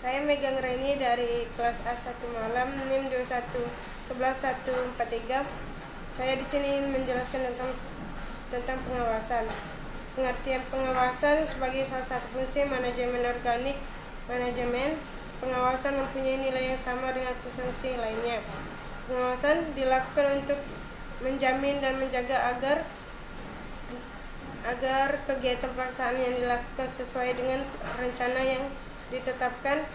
Saya Megang Reni dari kelas A1 Malam, NIM 2111143. Saya di sini menjelaskan tentang pengawasan. Pengertian pengawasan sebagai salah satu fungsi manajemen organik. Manajemen pengawasan mempunyai nilai yang sama dengan fungsi lainnya. Pengawasan dilakukan untuk menjamin dan menjaga agar kegiatan pelaksanaan yang dilakukan sesuai dengan rencana yang ditetapkan,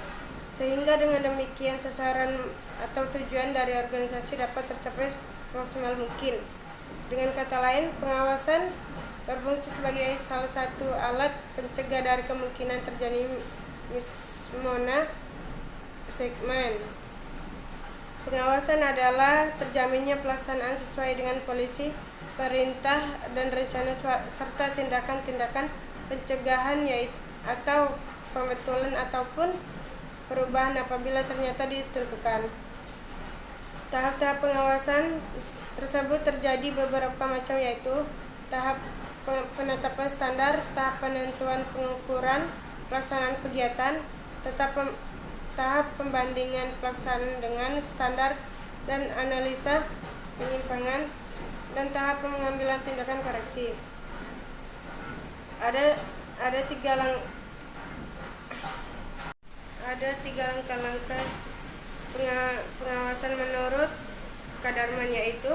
sehingga dengan demikian sasaran atau tujuan dari organisasi dapat tercapai semaksimal mungkin. Dengan kata lain, pengawasan berfungsi sebagai salah satu alat pencegah dari kemungkinan terjadi mismona segmen. Pengawasan adalah terjaminnya pelaksanaan sesuai dengan polisi, perintah, dan rencana serta tindakan-tindakan pencegahan atau pembetulan ataupun perubahan apabila ternyata ditentukan. Tahap-tahap pengawasan tersebut terjadi beberapa macam, yaitu tahap penetapan standar, tahap penentuan pengukuran pelaksanaan kegiatan, tahap pembandingan pelaksanaan dengan standar dan analisa penyimpangan, dan tahap pengambilan tindakan koreksi. Ada tiga langkah-langkah pengawasan menurut Kadarman, yaitu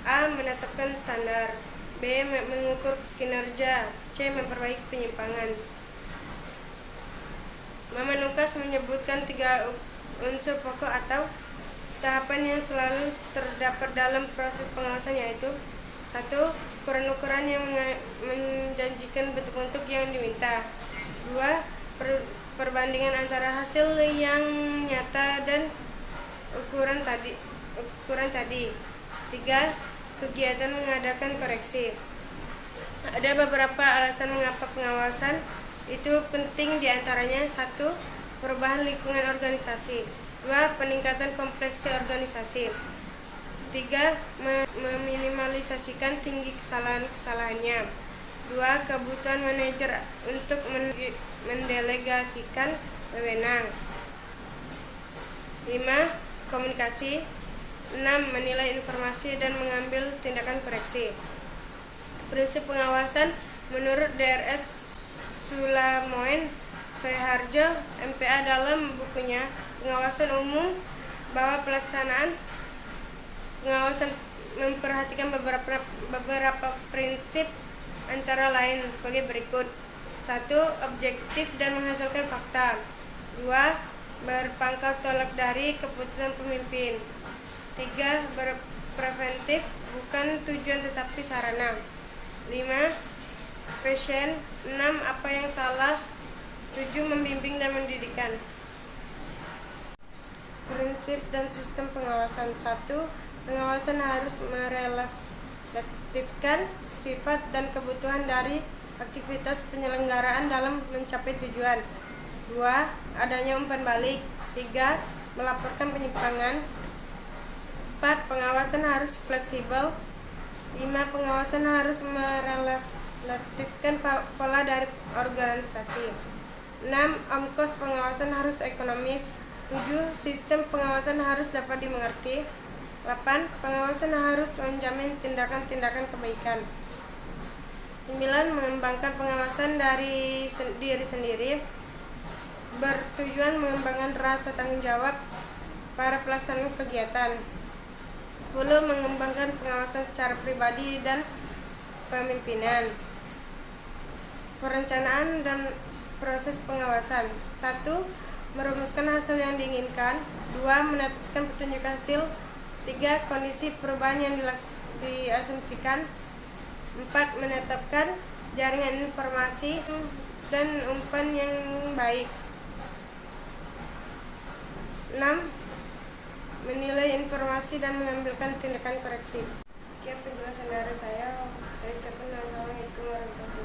A. Menetapkan standar, B. Mengukur kinerja, C. Memperbaiki penyimpangan. Mama Nukas menyebutkan 3 unsur pokok atau tahapan yang selalu terdapat dalam proses pengawasan, yaitu 1. Ukuran-ukuran yang menjanjikan bentuk-bentuk yang diminta. 2. Perbandingan antara hasil yang nyata dan ukuran tadi. 3. Kegiatan mengadakan koreksi. Ada beberapa alasan mengapa pengawasan itu penting, diantaranya 1. Perubahan lingkungan organisasi. 2. Peningkatan kompleksi organisasi. 3. Meminimalisasikan tinggi kesalahannya. 2. Kebutuhan manajer untuk mendelegasikan wewenang. 5. Komunikasi. 6. Menilai informasi dan mengambil tindakan koreksi. Prinsip pengawasan menurut Drs. Sulamoen Soeharjo, MPA, dalam bukunya Pengawasan Umum, bahwa pelaksanaan pengawasan memperhatikan beberapa prinsip, antara lain sebagai berikut. 1. Objektif dan menghasilkan fakta. 2. Berpangkal tolak dari keputusan pemimpin. 3. Berpreventif, bukan tujuan tetapi sarana. 5. Passion. 6. Apa yang salah. 7. Membimbing dan mendidikan. Prinsip dan sistem pengawasan. 1. Pengawasan harus merefleksikan sifat dan kebutuhan dari aktivitas penyelenggaraan dalam mencapai tujuan. 2. Adanya umpan balik. 3. Melaporkan penyimpangan. 4. Pengawasan harus fleksibel. 5. Pengawasan harus merefleksikan pola dari organisasi. 6. Ongkos pengawasan harus ekonomis. 7. Sistem pengawasan harus dapat dimengerti. 8. Pengawasan harus menjamin tindakan-tindakan kebaikan. 9. Mengembangkan pengawasan dari diri sendiri, bertujuan mengembangkan rasa tanggung jawab para pelaksana kegiatan. 10. Mengembangkan pengawasan secara pribadi dan pemimpinan. Perencanaan dan proses pengawasan. 1. Merumuskan hasil yang diinginkan. 2. Menetapkan petunjuk hasil. 3. Kondisi perubahan yang diasumsikan. 4. Menetapkan jaringan informasi dan umpan yang baik. 6. Menilai informasi dan mengambilkan tindakan koreksi. Sekian penjelasan dari saya. Assalamualaikum warahmatullahi wabarakatuh.